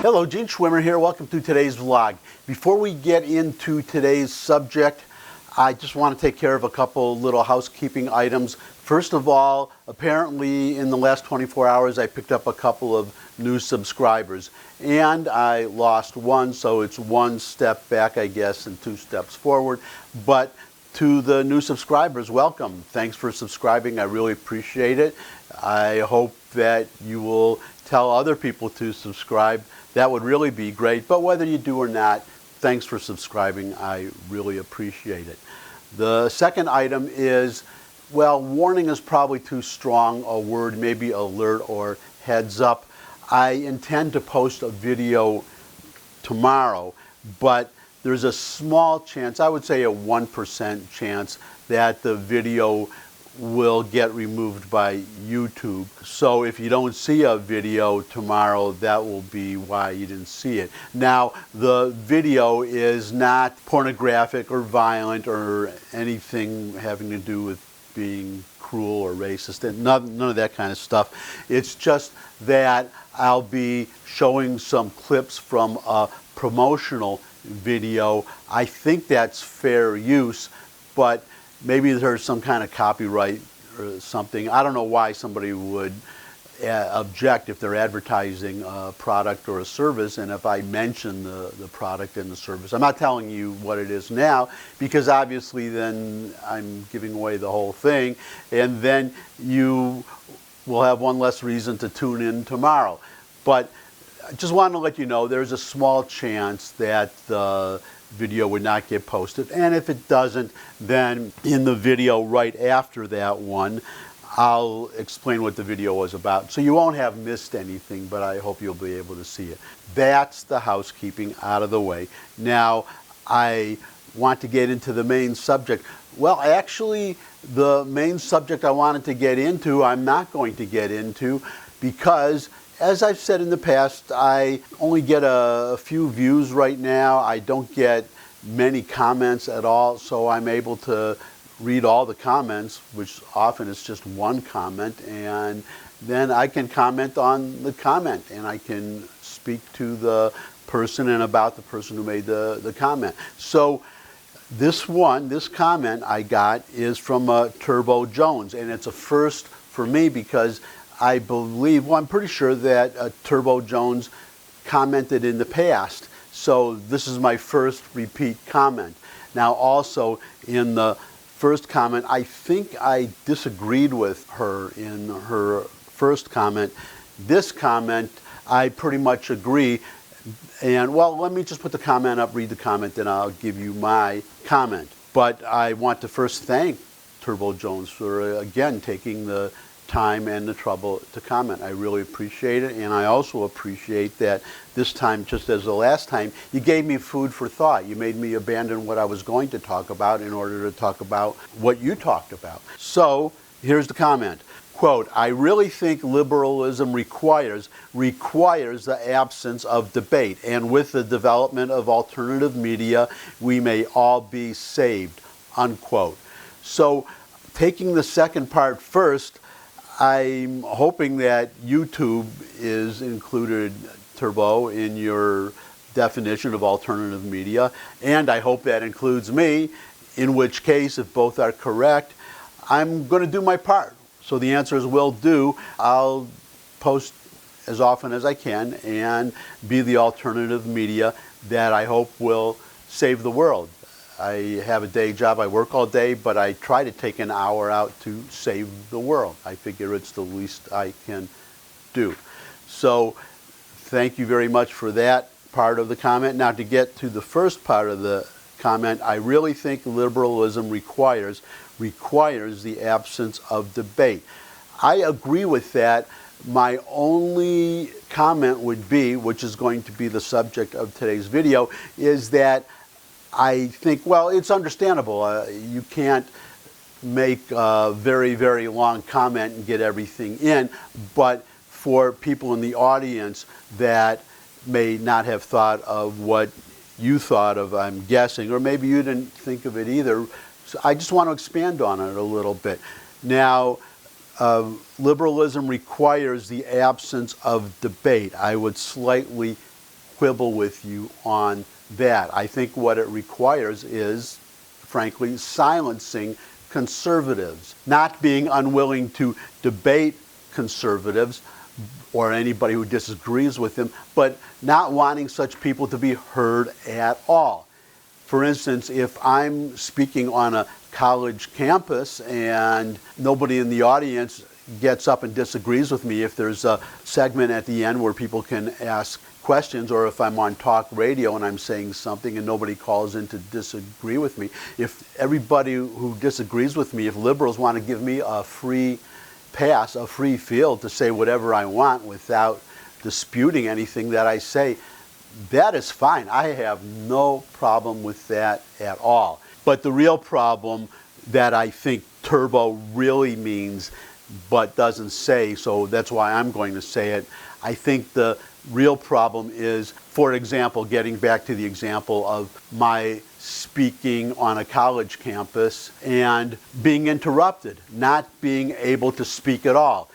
Hello, Gene Schwimmer here. Welcome to today's vlog. Before we get into today's subject, I just want to take care of a couple little housekeeping items. First of all, apparently in the last 24 hours I picked up a couple of new subscribers and I lost one, so it's one step back, I guess, and two steps forward. But to the new subscribers, welcome. Thanks for subscribing. I really appreciate it. I hope that you will tell other people to subscribe. That would really be great. But whether you do or not, thanks for subscribing. I really appreciate it. The second item is, well, warning is probably too strong a word, maybe alert or heads up. I intend to post a video tomorrow, but there's a small chance, I would say a 1% chance, that the video will get removed by YouTube. So if you don't see a video tomorrow, that will be why you didn't see it. Now, the video is not pornographic or violent or anything having to do with being cruel or racist, and none of that kind of stuff. It's just that I'll be showing some clips from a promotional video. I think that's fair use, but maybe there's some kind of copyright or something. I don't know why somebody would object if they're advertising a product or a service, and if I mention the product and the service. I'm not telling you what it is now, because obviously then I'm giving away the whole thing, and then you will have one less reason to tune in tomorrow. But I just wanted to let you know there's a small chance that the video would not get posted, and if it doesn't, then in the video right after that one I'll explain what the video was about, so you won't have missed anything, but I hope you'll be able to see it. That's the housekeeping out of the way. Now I want to get into the main subject. Well, actually the main subject I wanted to get into I'm not going to get into, because as I've said in the past, I only get a few views right now. I don't get many comments at all, so I'm able to read all the comments, which often is just one comment, and then I can comment on the comment, and I can speak to the person and about the person who made the comment. So this comment I got is from Turbo Jones, and it's a first for me because I believe, well, I'm pretty sure that Turbo Jones commented in the past. So this is my first repeat comment. Now also in the first comment, I think I disagreed with her in her first comment. This comment, I pretty much agree. And well, let me just put the comment up, read the comment, then I'll give you my comment. But I want to first thank Turbo Jones for, again, taking the time and the trouble to comment. I really appreciate it, and I also appreciate that this time, just as the last time, you gave me food for thought. You made me abandon what I was going to talk about in order to talk about what you talked about. So here's the comment. Quote, I really think liberalism requires the absence of debate, and with the development of alternative media, we may all be saved, unquote. So taking the second part first, I'm hoping that YouTube is included, Turbo, in your definition of alternative media, and I hope that includes me, in which case, if both are correct, I'm going to do my part. So the answer is will do. I'll post as often as I can and be the alternative media that I hope will save the world. I have a day job, I work all day, but I try to take an hour out to save the world. I figure it's the least I can do. So thank you very much for that part of the comment. Now to get to the first part of the comment, I really think liberalism requires the absence of debate. I agree with that. My only comment would be, which is going to be the subject of today's video, is that I think, well, it's understandable. You can't make a very, very long comment and get everything in, but for people in the audience that may not have thought of what you thought of, I'm guessing, or maybe you didn't think of it either, so I just want to expand on it a little bit. Now, liberalism requires the absence of debate. I would slightly quibble with you on that. I think what it requires is, frankly, silencing conservatives, not being unwilling to debate conservatives or anybody who disagrees with them, but not wanting such people to be heard at all. For instance, if I'm speaking on a college campus and nobody in the audience gets up and disagrees with me, if there's a segment at the end where people can ask questions, or if I'm on talk radio and I'm saying something and nobody calls in to disagree with me, if everybody who disagrees with me, if liberals want to give me a free pass, a free field to say whatever I want without disputing anything that I say, that is fine. I have no problem with that at all. But the real problem that I think Turbo really means but doesn't say, so that's why I'm going to say it, I think the real problem is, for example, getting back to the example of my speaking on a college campus and being interrupted, not being able to speak at all,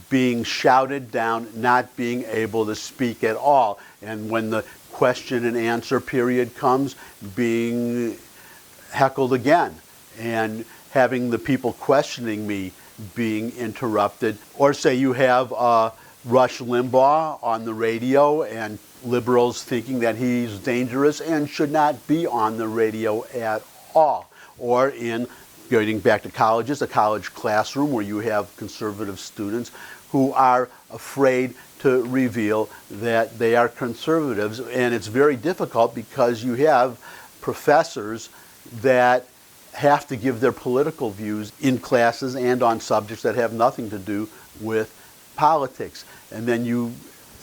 being shouted down, not being able to speak at all, and when the question and answer period comes, being heckled again, and having the people questioning me being interrupted. Or say you have Rush Limbaugh on the radio and liberals thinking that he's dangerous and should not be on the radio at all. Or in, getting back to colleges, a college classroom where you have conservative students who are afraid to reveal that they are conservatives. And it's very difficult because you have professors that have to give their political views in classes and on subjects that have nothing to do with politics. And then you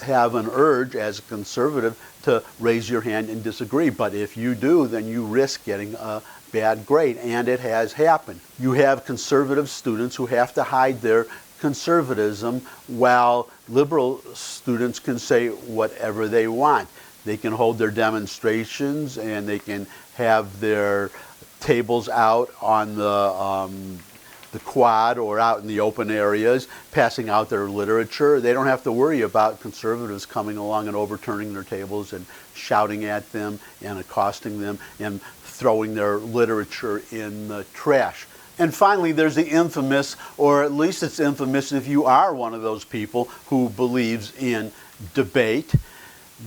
have an urge as a conservative to raise your hand and disagree. But if you do, then you risk getting a bad grade, and it has happened. You have conservative students who have to hide their conservatism, while liberal students can say whatever they want. They can hold their demonstrations and they can have their tables out on the quad or out in the open areas, passing out their literature. They don't have to worry about conservatives coming along and overturning their tables and shouting at them and accosting them and throwing their literature in the trash. And finally, there's the infamous, or at least it's infamous if you are one of those people who believes in debate,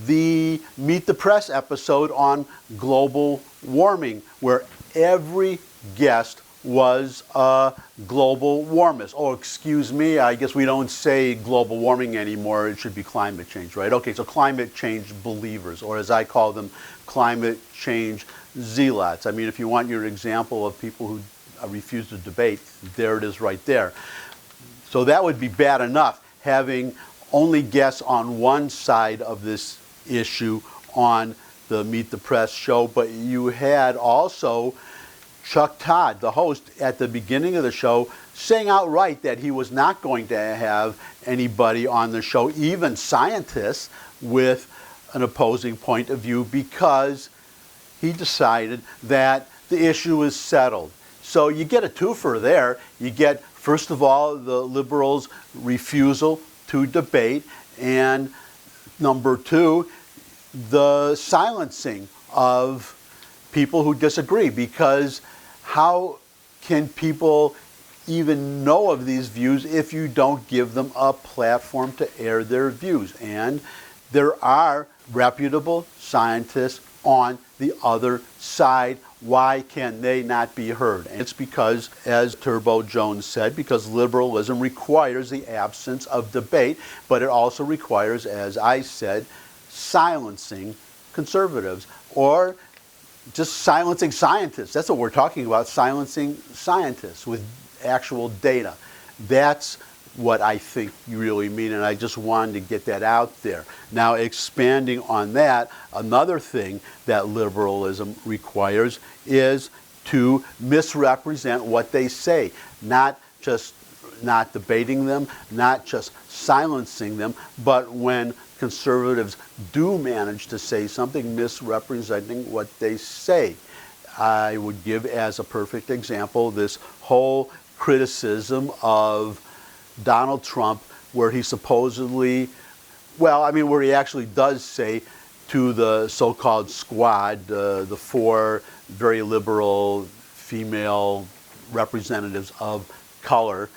the Meet the Press episode on global warming, where every guest was a global warmist. Oh, excuse me, I guess we don't say global warming anymore. It should be climate change, right? Okay, so climate change believers, or as I call them, climate change zealots. I mean, if you want your example of people who refuse to debate, there it is right there. So that would be bad enough, having only guests on one side of this issue on the Meet the Press show, but you had also Chuck Todd, the host, at the beginning of the show, saying outright that he was not going to have anybody on the show, even scientists, with an opposing point of view, because he decided that the issue is settled. So you get a twofer there. You get, first of all, the liberals' refusal to debate, and number two, the silencing of people who disagree, because how can people even know of these views if you don't give them a platform to air their views? And there are reputable scientists on the other side. Why can they not be heard? And it's because, as Turbo Jones said, because liberalism requires the absence of debate, but it also requires, as I said, silencing conservatives, or just silencing scientists. That's what we're talking about, silencing scientists with actual data. That's what I think you really mean, and I just wanted to get that out there. Now, expanding on that, another thing that liberalism requires is to misrepresent what they say, not just not debating them, not just silencing them, but when conservatives do manage to say something, misrepresenting what they say. I would give as a perfect example this whole criticism of Donald Trump, where he supposedly, well, I mean, where he actually does say to the so-called squad, the four very liberal female representatives of color,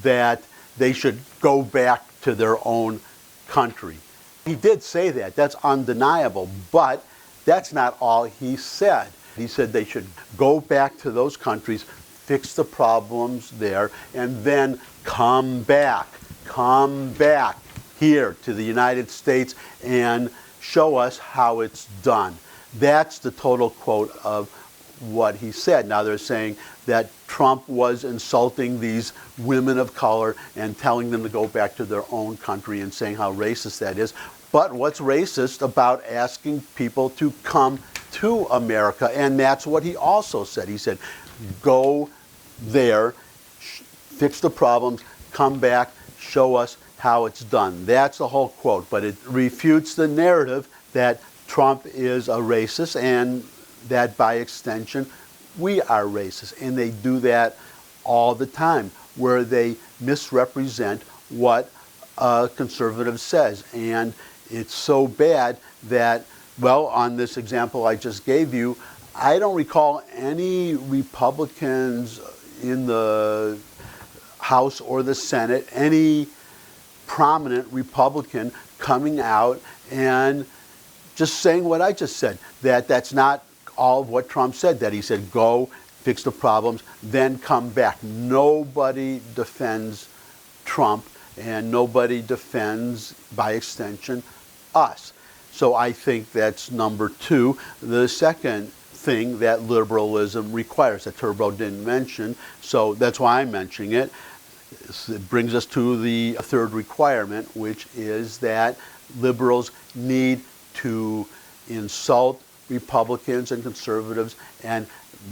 that they should go back to their own country. He did say that, that's undeniable, but that's not all he said. He said they should go back to those countries, fix the problems there, and then come back here to the United States and show us how it's done. That's the total quote of what he said. Now they're saying that Trump was insulting these women of color and telling them to go back to their own country and saying how racist that is. But what's racist about asking people to come to America? And that's what he also said. He said, go there, fix the problems, come back, show us how it's done. That's the whole quote, but it refutes the narrative that Trump is a racist and that by extension we are racist. And they do that all the time, where they misrepresent what a conservative says. And it's so bad that, well, on this example I just gave you, I don't recall any Republicans in the House or the Senate, any prominent Republican coming out and just saying what I just said, that that's not all of what Trump said, that he said go fix the problems, then come back. Nobody defends Trump and nobody defends, by extension, us. So I think that's number two. The second thing that liberalism requires that Turbo didn't mention, so that's why I'm mentioning it. It brings us to the third requirement, which is that liberals need to insult Republicans and conservatives and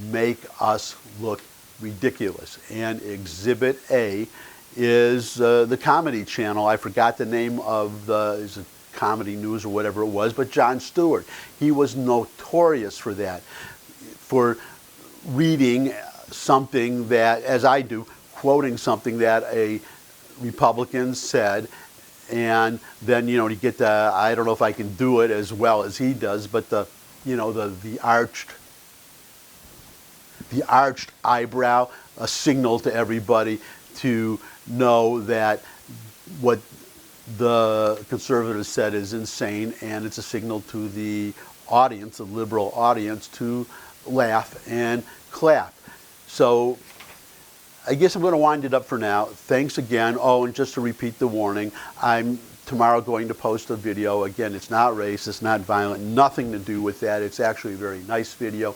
make us look ridiculous. And Exhibit A is the Comedy Channel. I forgot the name of is it Comedy News or whatever it was, but Jon Stewart. He was notorious for that, for reading something that, as I do, quoting something that a Republican said, and then, you know, you get the, I don't know if I can do it as well as he does, but the, you know, the arched eyebrow, a signal to everybody to know that what the conservatives said is insane, and it's a signal to the audience, the liberal audience, to laugh and clap. So I guess I'm going to wind it up for now. Thanks again. Oh, and just to repeat the warning, I'm tomorrow going to post a video. Again, it's not racist, not violent, nothing to do with that. It's actually a very nice video,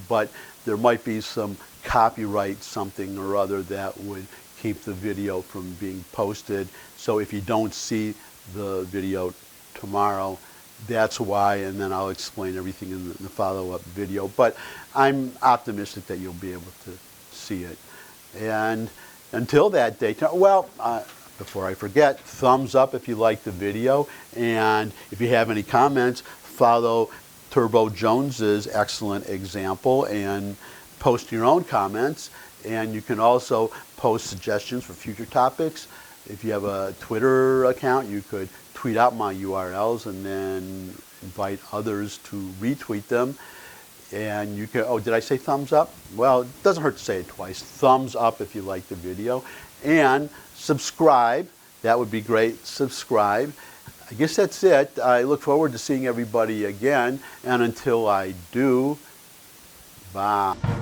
but there might be some copyright something or other that would keep the video from being posted. So if you don't see the video tomorrow, that's why, and then I'll explain everything in the follow-up video. But I'm optimistic that you'll be able to see it. And until that day, well, before I forget, thumbs up if you like the video. And if you have any comments, follow Turbo Jones's excellent example and post your own comments. And you can also post suggestions for future topics. If you have a Twitter account, you could tweet out my URLs and then invite others to retweet them. And you can, oh, did I say thumbs up? Well, it doesn't hurt to say it twice. Thumbs up if you like the video. And subscribe. That would be great. Subscribe. I guess that's it. I look forward to seeing everybody again. And until I do, bye.